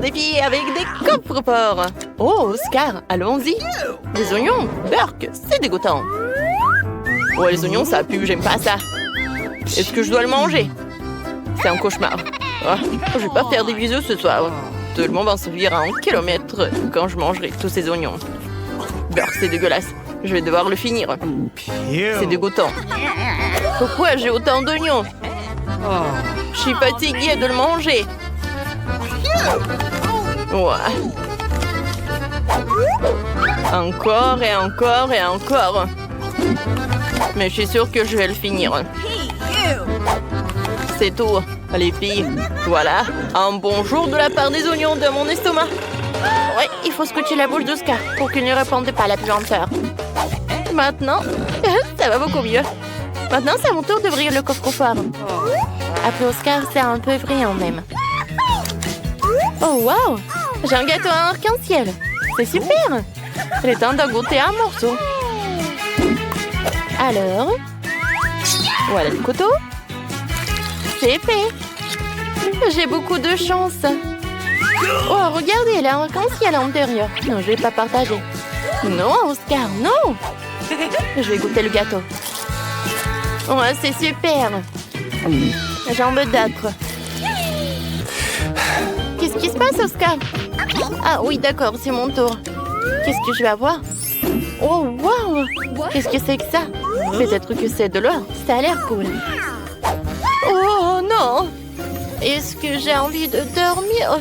Des filles avec des coffres-forts. Oh, Oscar, allons-y. Des oignons, Burk, c'est dégoûtant. Oh, les oignons, ça pue, j'aime pas ça. Est-ce que je dois le manger? C'est un cauchemar. Oh, je vais pas faire des bisous ce soir. Tout le monde va en servir à 1 kilomètre quand je mangerai tous ces oignons. Burk, c'est dégueulasse. Je vais devoir le finir. C'est dégoûtant. Pourquoi j'ai autant d'oignons? Je suis fatiguée de le manger. Ouais. Encore et encore et encore. Mais je suis sûre que je vais le finir. C'est tout, les filles. Voilà, un bonjour de la part des oignons de mon estomac. Ouais, il faut scotcher la bouche d'Oscar pour qu'il ne répande pas la puanteur. Maintenant, ça va beaucoup mieux. Maintenant, c'est à mon tour d'ouvrir le coffre-fort. Après Oscar, c'est un peu brillant même. Oh, wow! J'ai un gâteau à arc-en-ciel. C'est super! Il est temps de goûter un morceau. Alors, voilà le couteau. C'est fait. J'ai beaucoup de chance. Oh, regardez, il y a un arc-en-ciel à l'intérieur. Non, je vais pas partager. Non, Oscar, non! Je vais goûter le gâteau. Ouais, c'est super. J'ai envie d'être. Qu'est-ce qui se passe, Oscar? Ah oui, d'accord, c'est mon tour. Qu'est-ce que je vais avoir? Oh, wow! Qu'est-ce que c'est que ça? Peut-être que c'est de l'or. Ça a l'air cool. Oh non! Est-ce que j'ai envie de dormir?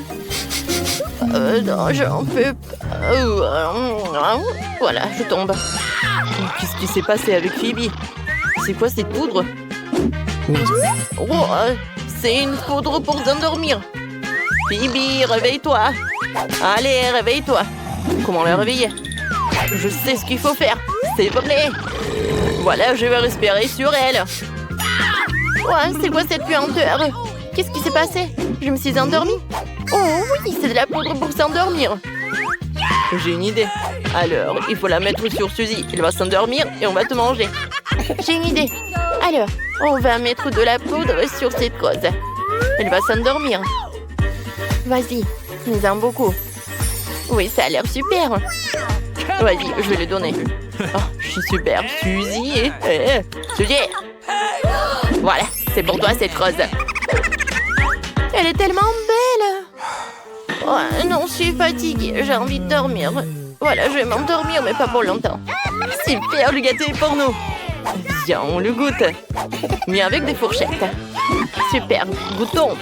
Non, j'en peux pas. Voilà, je tombe. Qu'est-ce qui s'est passé avec Phoebe? C'est quoi cette poudre? Oh, c'est une poudre pour s'endormir. Phoebe, réveille-toi. Allez, réveille-toi. Comment la réveiller? Je sais ce qu'il faut faire. C'est vrai. Voilà, je vais respirer sur elle. Ouais, c'est quoi cette puanteur? Qu'est-ce qui s'est passé? Je me suis endormie. Oh oui, c'est de la poudre pour s'endormir. J'ai une idée. Alors, il faut la mettre sur Suzy. Elle va s'endormir et on va te manger. J'ai une idée. Alors, on va mettre de la poudre sur cette cause. Elle va s'endormir. Vas-y, nous en beaucoup. Oui, ça a l'air super. Vas-y, je vais le donner. Oh, je suis super. Suzy. Suzy. Voilà, c'est pour toi cette rose. Elle est tellement belle. Oh, non, je suis fatiguée. J'ai envie de dormir. Voilà, je vais m'endormir, mais pas pour longtemps. Super, le gâteau est pour nous. Viens, on le goûte. Mais avec des fourchettes. Super, goûtons.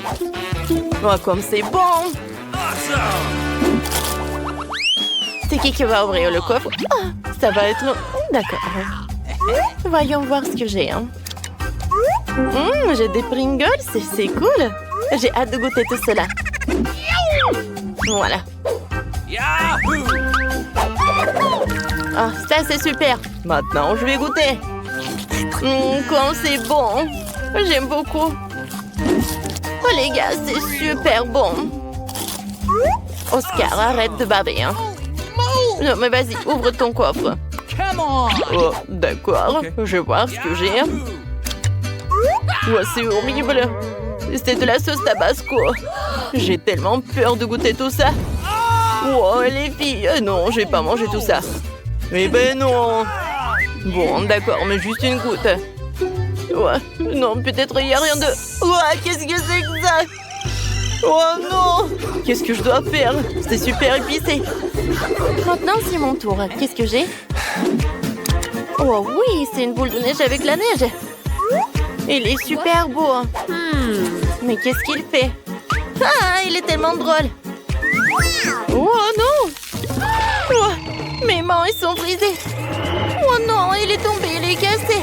Oh, comme c'est bon. C'est qui va ouvrir le coffre? Oh, ça va être... D'accord. Voyons voir ce que j'ai. Hein. J'ai des Pringles, c'est cool. J'ai hâte de goûter tout cela. Voilà. Ah, ça c'est super. Maintenant, je vais goûter. Quand c'est bon. J'aime beaucoup. Oh les gars, c'est super bon. Oscar, arrête de baver. Hein. Non, mais vas-y, ouvre ton coffre. Oh, d'accord. Je vais voir ce que j'ai. Oh, c'est horrible. C'est de la sauce tabasco. J'ai tellement peur de goûter tout ça. Oh, les filles. Non, je vais pas manger tout ça. Eh ben non. Bon, d'accord, mais juste une goutte. Ouais. Non, peut-être il n'y a rien de... Ouais, qu'est-ce que c'est que ça? Oh non! Qu'est-ce que je dois faire? C'est super épicé. Maintenant, c'est mon tour. Qu'est-ce que j'ai? Oh oui, c'est une boule de neige avec la neige. Il est super beau. Mais qu'est-ce qu'il fait? Ah, il est tellement drôle. Oh non! Oh, mes mains, elles sont brisées. Oh non, il est tombé, il est cassé.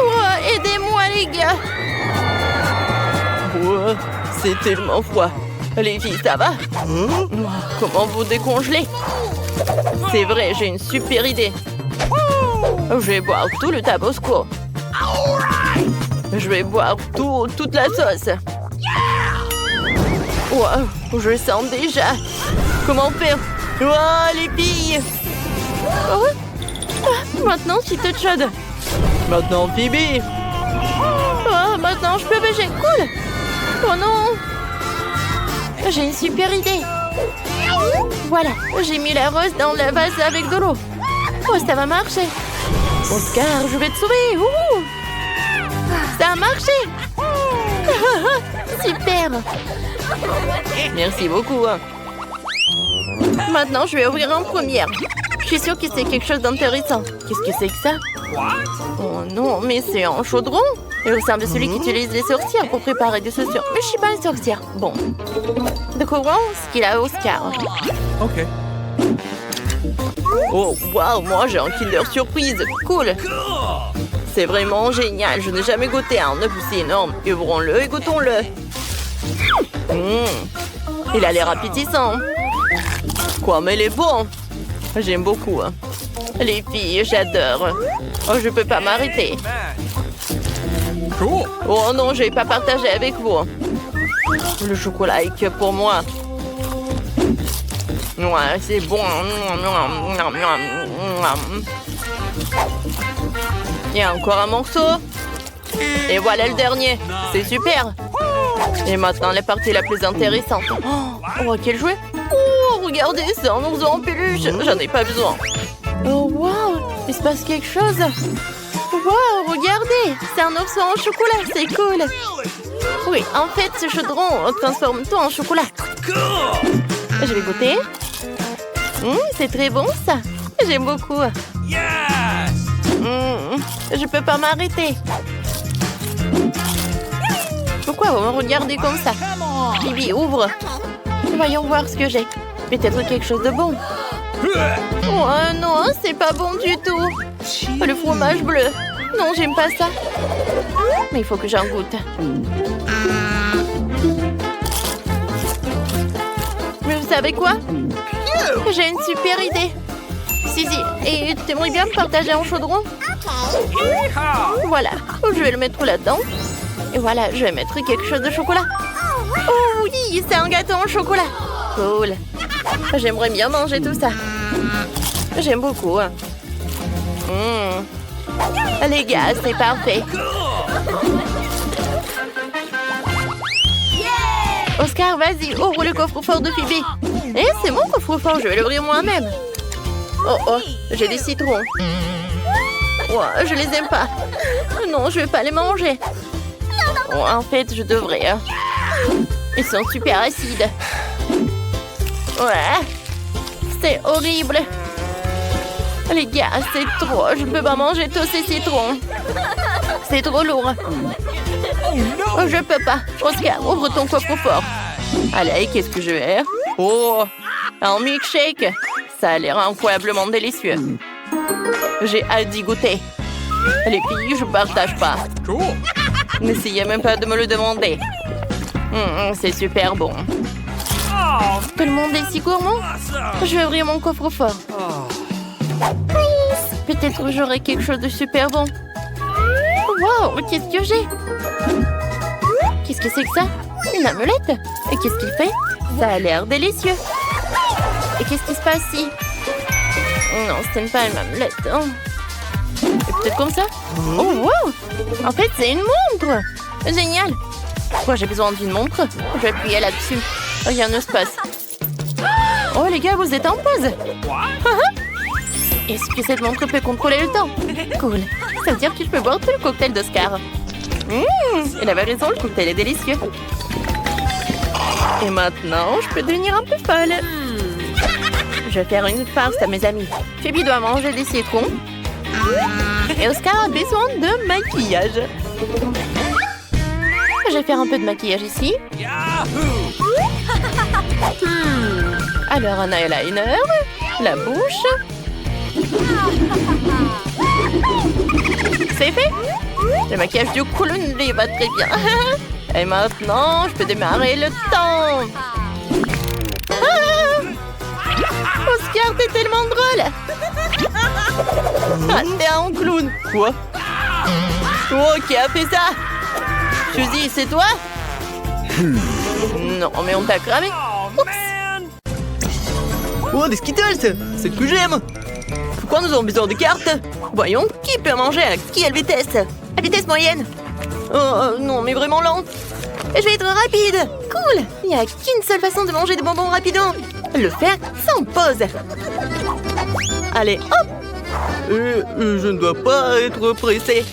Oh, aidez-moi, les gars. Oh, c'est tellement froid. Les filles, ça va? Comment vous décongeler? C'est vrai, j'ai une super idée. Je vais boire tout le tabasco. Je vais boire toute la sauce. Wow, je le sens déjà. Comment faire? Oh, les filles! Oh. Ah, maintenant, je suis toute chaude. Maintenant, Phoebe. Oh, maintenant, je peux bouger. Cool. Oh non. J'ai une super idée. Voilà, j'ai mis la rose dans le vase avec de l'eau. Oh, ça va marcher. Oscar, je vais te sauver. Ouh. Ça a marché. Super. Merci beaucoup. Maintenant, je vais ouvrir en première. Je suis sûre que c'est quelque chose d'intéressant. Qu'est-ce que c'est que ça? Oh non, mais c'est un chaudron. Il ressemble à celui qu'utilisent les sorcières pour préparer des chaussures. Mais je suis pas une sorcière. Bon. Découvrons ce qu'il a Oscar. Ok. Oh, waouh, moi j'ai un Kinder Surprise. Cool. C'est vraiment génial. Je n'ai jamais goûté un œuf aussi énorme. Ouvrons-le et goûtons-le. Il a l'air appétissant. Quoi, mais il est bon. J'aime beaucoup. Les filles, j'adore. Oh, je peux pas m'arrêter. Cool. Oh non, je vais pas partager avec vous. Le chocolat est que pour moi. Ouais, c'est bon. Il y a encore un morceau. Et voilà le dernier. C'est super. Et maintenant, la partie la plus intéressante. Oh, quel jouet. Oh, regardez, c'est un ourson en peluche. J'en ai pas besoin. Oh, waouh, il se passe quelque chose. Waouh, regardez, c'est un ourson en chocolat, c'est cool. Oui, en fait, ce chaudron transforme tout en chocolat. Je vais goûter. C'est très bon, ça. J'aime beaucoup. Je peux pas m'arrêter. Pourquoi vous me regardez comme ça? Bibi, ouvre. Voyons voir ce que j'ai. Peut-être quelque chose de bon. Oh non, c'est pas bon du tout. Le fromage bleu. Non, j'aime pas ça. Mais il faut que j'en goûte. Mais vous savez quoi? J'ai une super idée. Zizi, et t'aimerais bien me partager un chaudron? Voilà, je vais le mettre là-dedans. Et voilà, je vais mettre quelque chose de chocolat. Oh oui, c'est un gâteau en chocolat. Cool. J'aimerais bien manger tout ça. J'aime beaucoup. Les gars, c'est parfait. Oscar, vas-y, ouvre le coffre-fort de Phoebe. Eh, c'est mon coffre-fort, je vais l'ouvrir moi-même. Oh, j'ai des citrons. Oh, je les aime pas. Non, je vais pas les manger. Oh, en fait, je devrais. Ils sont super acides. Ouais, c'est horrible. Les gars, c'est trop. Je peux pas manger tous ces citrons. C'est trop lourd. Oh, je peux pas. Oscar, ouvre ton coffre-fort. Allez, qu'est-ce que je vais? Oh, un milkshake. Ça a l'air incroyablement délicieux. J'ai hâte d'y goûter. Les filles, je partage pas. Cool. N'essayez même pas de me le demander. C'est super bon. Tout le monde est si gourmand. Je vais ouvrir mon coffre-fort. Peut-être j'aurai quelque chose de super bon. Wow, qu'est-ce que j'ai? Qu'est-ce que c'est que ça? Une amulette? Et qu'est-ce qu'il fait? Ça a l'air délicieux. Et qu'est-ce qui se passe ici? Non, ce n'est pas une amulette. C'est peut-être comme ça? Oh, wow! En fait, c'est une montre! Génial! Pourquoi j'ai besoin d'une montre? Je vais appuyer là-dessus. Rien ne se passe. Oh, les gars, vous êtes en pause! Est-ce que cette montre peut contrôler le temps? Cool! Ça veut dire que je peux boire tout le cocktail d'Oscar. Elle avait raison, le cocktail est délicieux. Et maintenant, je peux devenir un peu folle. Je vais faire une farce à mes amis. Phoebe doit manger des citrons. Et Oscar a besoin de maquillage. Je vais faire un peu de maquillage ici. Alors, un eyeliner, la bouche. C'est fait. Le maquillage du clown lui va très bien. Et maintenant, je peux démarrer le temps. Oscar, t'es tellement drôle. Ah, t'es un clown. Quoi? Oh, qui a fait ça? Suzy, c'est toi? Non, mais on t'a cramé. Oups. Oh, des Skittles! C'est ce que j'aime! Pourquoi nous avons besoin de cartes? Voyons, qui peut manger à quelle vitesse? À vitesse moyenne. Oh, non, mais vraiment lente. Je vais être rapide. cool! Il n'y a qu'une seule façon de manger des bonbons rapidement. Le faire sans pause. Allez, hop! Je ne dois pas être pressé.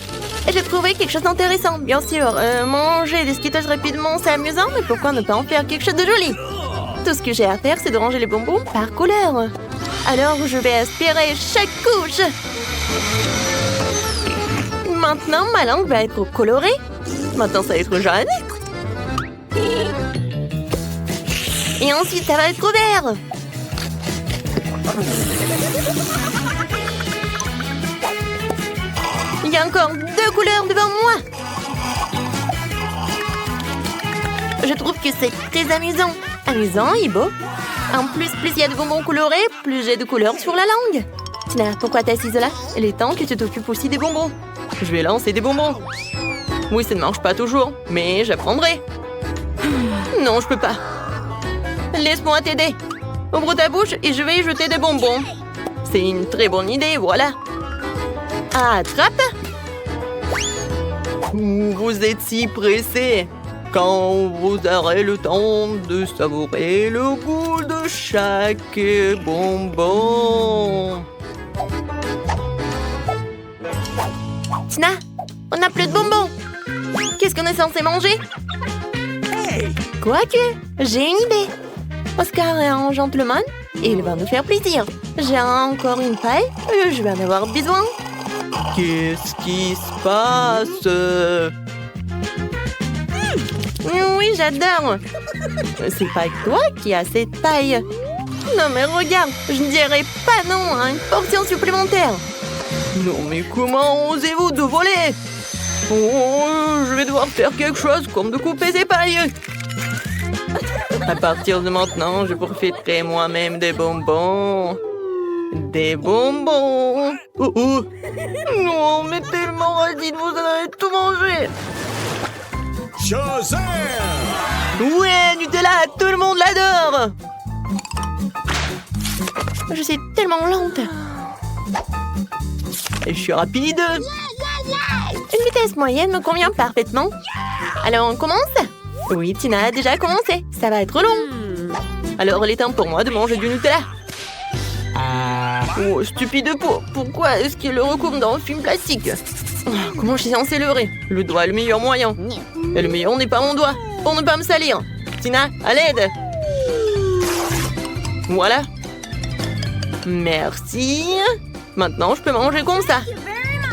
J'ai trouvé quelque chose d'intéressant. Bien sûr, manger des Skittles rapidement, c'est amusant, mais pourquoi ne pas en faire quelque chose de joli? Tout ce que j'ai à faire, c'est de ranger les bonbons par couleur. Alors, je vais aspirer chaque couche. Maintenant, ma langue va être colorée. Maintenant, ça va être jaune. Et ensuite, ça va être vert. Il y a encore 2 couleurs devant moi. Je trouve que c'est très amusant. Amusant et beau. En plus il y a de bonbons colorés, plus j'ai de couleurs sur la langue. Tina, pourquoi t'es assise là? Il est temps que tu t'occupes aussi des bonbons. Je vais lancer des bonbons. Oui, ça ne marche pas toujours, mais j'apprendrai. Non, je peux pas. Laisse-moi t'aider. Ouvre ta bouche et je vais y jeter des bonbons. C'est une très bonne idée, voilà. Attrape. Vous êtes si pressé. Quand vous aurez le temps de savourer le goût de chaque bonbon. Tina, on n'a plus de bonbons. Qu'est-ce qu'on est censé manger? Quoique, j'ai une idée. Oscar est un gentleman et il va nous faire plaisir. J'ai encore une paille et je vais en avoir besoin. Qu'est-ce qui se passe? Oui, j'adore. C'est pas toi qui as cette paille. Non mais regarde, je ne dirais pas non à une portion supplémentaire. Non mais comment osez-vous de voler? Oh, je vais devoir faire quelque chose comme de couper ces pailles. À partir de maintenant, je profiterai moi-même des bonbons. Des bonbons. Oh oh. Non, mais tellement radine, vous en avez tout mangé. Shazam! Ouais, Nutella, tout le monde l'adore. Je suis tellement lente. Et je suis rapide. Une vitesse moyenne me convient parfaitement. Alors on commence? Oui, Tina a déjà commencé. Ça va être long. Alors il est temps pour moi de manger du Nutella. Oh, stupide peau. Pourquoi est-ce qu'il le recouvre dans un film plastique? Comment je suis censée leurrer? Le doigt est le meilleur moyen. Et le meilleur n'est pas mon doigt. Pour ne pas me salir. Tina, à l'aide. Voilà. Merci. Maintenant, je peux manger comme ça.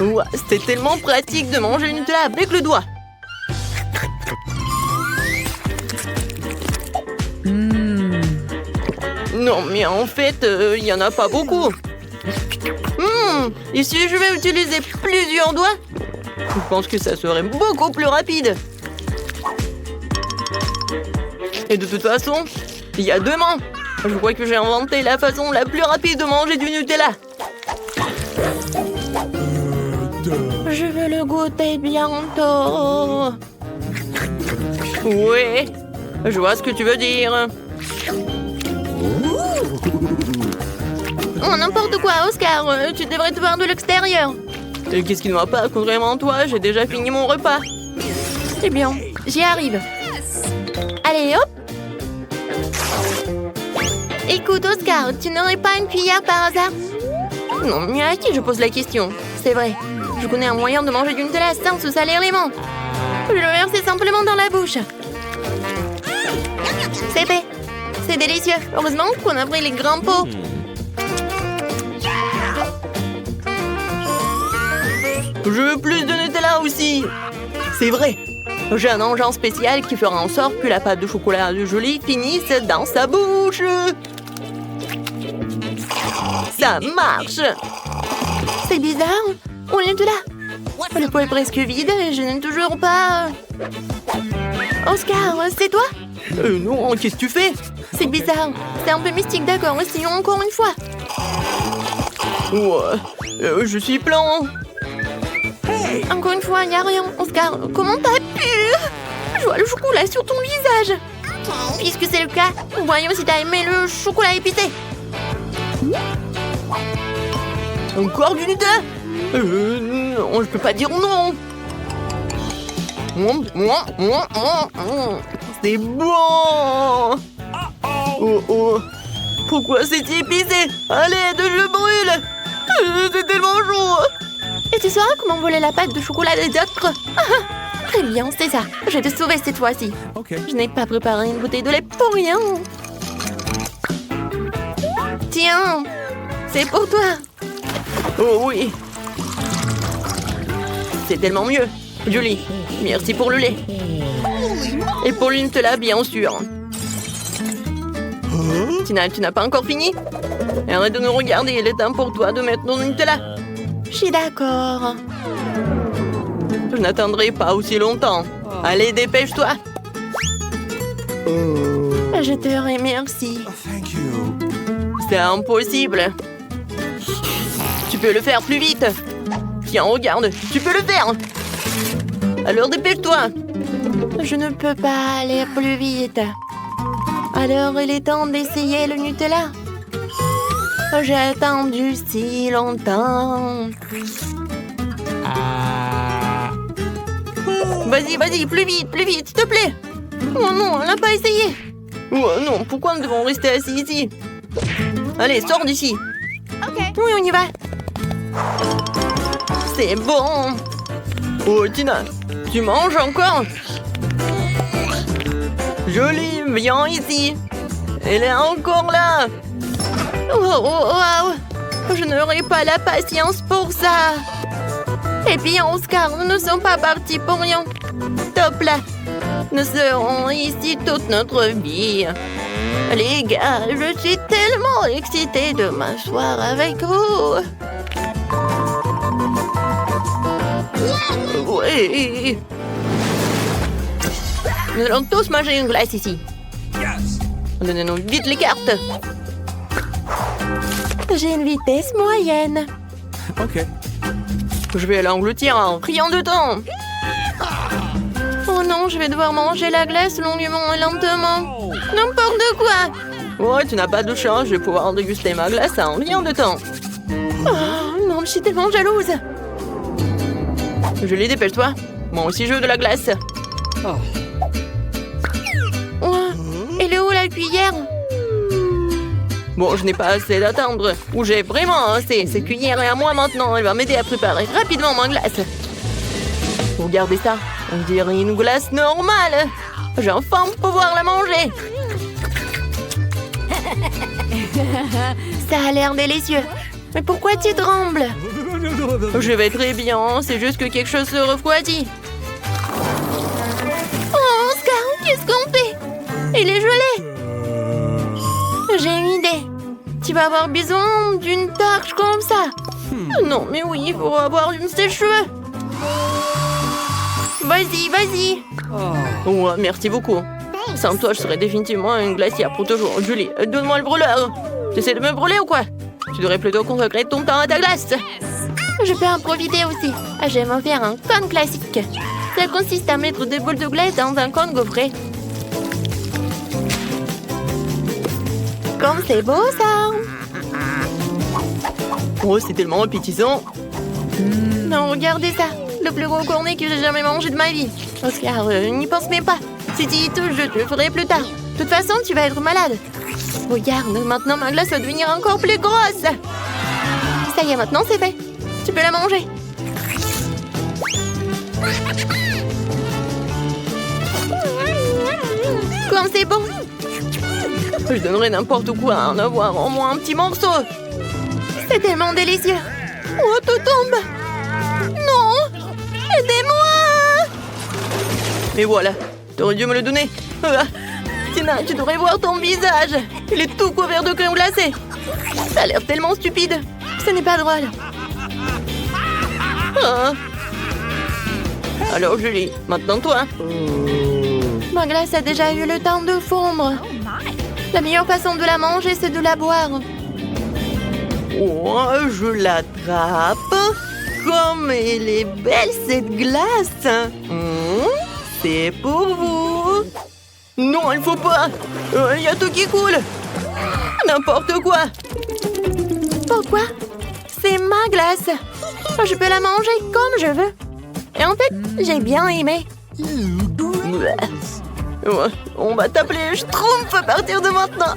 Ouah, c'était tellement pratique de manger le Nutella avec le doigt. Non, mais en fait, il n'y en a pas beaucoup. Et si je vais utiliser plusieurs doigts, je pense que ça serait beaucoup plus rapide. Et de toute façon, il y a 2 mains. Je crois que j'ai inventé la façon la plus rapide de manger du Nutella. Je veux le goûter bientôt. Oui, je vois ce que tu veux dire. Oh, n'importe quoi, Oscar. Tu devrais te voir de l'extérieur. Et qu'est-ce qui ne va pas, contrairement à toi? J'ai déjà fini mon repas. C'est bien, j'y arrive. Allez, hop. Écoute, Oscar, tu n'aurais pas une cuillère par hasard? Non, mais à qui je pose la question? C'est vrai, je connais un moyen de manger du Nutella sans se salir les mains. Je le verser simplement dans la bouche. C'est fait. C'est délicieux. Heureusement qu'on a pris les grands pots. Je veux plus de Nutella aussi. C'est vrai. J'ai un engin spécial qui fera en sorte que la pâte de chocolat de Julie finisse dans sa bouche. Ça marche. C'est bizarre. On est de là. Le pot est presque vide et je n'ai toujours pas... Oscar, c'est toi? Non, qu'est-ce que tu fais? C'est bizarre. C'est un peu mystique, d'accord. Essayons encore une fois. Ouais, je suis plein. Encore une fois, il n'y a rien. Oscar, comment t'as pu? Je vois le chocolat sur ton visage. Puisque c'est le cas, voyons si t'as aimé le chocolat épicé. Encore du Nutella? Non, je peux pas dire non. c'est bon! Oh oh! Pourquoi c'est épicé? Allez, je brûle! C'est tellement chaud! Et tu sauras comment voler la pâte de chocolat des autres? Très bien, c'est ça. Je vais te sauver cette fois-ci. Je n'ai pas préparé une bouteille de lait pour rien. Tiens, c'est pour toi. Oh oui! C'est tellement mieux. Julie, merci pour le lait. Et pour le Nutella, bien sûr. Tina, tu n'as pas encore fini? Arrête de nous regarder, il est temps pour toi de mettre ton Nutella. Je suis d'accord. Je n'attendrai pas aussi longtemps. Allez, dépêche-toi. Je te remercie. C'est impossible. Tu peux le faire plus vite. Tiens, regarde, tu peux le faire. Alors dépêche-toi. Je ne peux pas aller plus vite. Alors il est temps d'essayer le Nutella. J'ai attendu si longtemps. Vas-y, plus vite, s'il te plaît. Oh non, elle n'a pas essayé. Oh non, pourquoi nous devons rester assis ici? Allez, sors d'ici. Oui, on y va. C'est bon. Oh, Tina, tu manges encore? Jolie, viens ici. Elle est encore là. Oh. Je n'aurai pas la patience pour ça. Et puis, Oscar, nous ne sommes pas partis pour rien. Top là. Nous serons ici toute notre vie. Les gars, je suis tellement excitée de m'asseoir avec vous. Oui. Nous allons tous manger une glace ici. Donnez-nous vite les cartes. J'ai une vitesse moyenne. Je vais l'engloutir en rien de temps. Oh non, je vais devoir manger la glace longuement et lentement. N'importe quoi. Ouais, tu n'as pas de chance, je vais pouvoir déguster ma glace en rien de temps. Oh non, je suis tellement jalouse. Julie, dépêche-toi. Moi aussi, je veux de la glace. Oh, elle est où la cuillère? Bon, je n'ai pas assez d'attendre. Ou j'ai vraiment assez. Cette cuillère est à moi maintenant. Elle va m'aider à préparer rapidement ma glace. Regardez ça. On dirait une glace normale. J'ai enfin pouvoir la manger. Ça a l'air délicieux. Mais pourquoi tu trembles? Je vais très bien. C'est juste que quelque chose se refroidit. Oh, Oscar, qu'est-ce qu'on fait? Il est gelé. J'ai une idée. Tu vas avoir besoin d'une torche comme ça. Non, mais oui, il faut avoir une sèche-cheveux. Vas-y. Ouais, merci beaucoup. Sans toi, je serais définitivement une glacière pour toujours. Julie, donne-moi le brûleur. Tu essaies de me brûler ou quoi? Tu devrais plutôt consacrer ton temps à ta glace. Je peux en profiter aussi. J'aime en faire un cône classique. Ça consiste à mettre des boules de glace dans un cône gaufré. Comme c'est beau, ça. Oh, c'est tellement appétissant. Non, regardez ça. Le plus gros cornet que j'ai jamais mangé de ma vie. Oscar, n'y pense même pas. Si tu y touches, je te le ferai plus tard. De toute façon, tu vas être malade. Regarde, maintenant ma glace va devenir encore plus grosse. Ça y est, maintenant c'est fait. Tu peux la manger. Comme c'est bon. Je donnerais n'importe quoi à en avoir au moins un petit morceau. C'est tellement délicieux. Oh, tout tombe. Non. Aidez-moi. Et voilà, t'aurais dû me le donner. Tina, tu devrais voir ton visage. Il est tout couvert de crème glacée. Ça a l'air tellement stupide. Ce n'est pas drôle. Ah. Alors Julie, maintenant toi. Ma glace a déjà eu le temps de fondre. La meilleure façon de la manger, c'est de la boire. Oh, je l'attrape. Comme elle est belle cette glace. C'est pour vous. Non, il faut pas. Il y a tout qui coule. N'importe quoi. Pourquoi? C'est ma glace. Je peux la manger comme je veux. Et en fait, j'ai bien aimé. On va t'appeler Schtroumpf à partir de maintenant.